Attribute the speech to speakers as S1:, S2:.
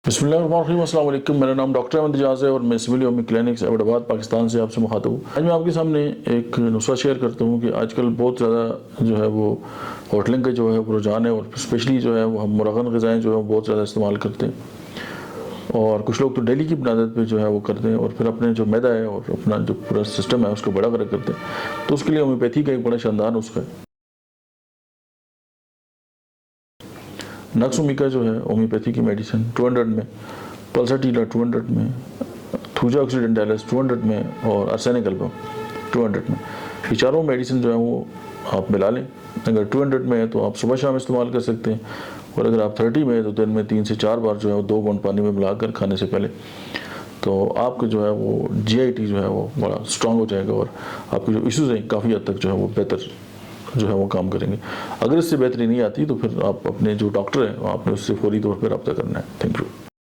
S1: बिस्मिल्लाहिर्रहमानिर्रहीम, अस्सलाम वालेकुम। मेरा नाम डॉक्टर अहमद एजाज है और मैं सिविल योमी क्लिनिक्स अहमदाबाद पाकिस्तान से आपसे मुखातब हूँ। आज मैं आपके सामने एक नुस्खा शेयर करता हूँ कि आजकल बहुत ज़्यादा जो है वो होटलिंग का जो है वो रुझान है और स्पेशली जो है वो हम मुरगन ग़िज़ाएँ जो है बहुत ज़्यादा इस्तेमाल करते हैं और कुछ लोग तो डेली की बुनियाद पे जो है वो करते हैं और फिर अपने जो मैदा है और अपना जो पूरा सिस्टम है उसको बड़ा करते हैं। तो उसके लिए होम्योपैथी का एक बड़ा शानदार नुस्खा है। नक्सोमिका जो है होम्योपैथी की मेडिसिन 200 में, पल्साटीला 200 में, थूजा ऑक्सीडेंटालिस 200 में और आर्सेनिक एल्बम 200 में। ये चारों मेडिसिन जो है वो आप मिला लें। अगर 200 में है तो आप सुबह शाम इस्तेमाल कर सकते हैं और अगर आप 30 में है तो दिन में 3 से 4 बार जो है वो 2 बूंद पानी में मिलाकर खाने से पहले, तो आपका जो है वो जीआईटी जो है वो बड़ा स्ट्रांग हो जाएगा और आपके जो इश्यूज़ हैं काफ़ी हद तक जो है वो बेहतर जो है वो काम करेंगे। अगर इससे बेहतरी नहीं आती तो फिर आप अपने जो डॉक्टर हैं आपने उससे फौरी तौर पर रब्ता करना है। Thank you.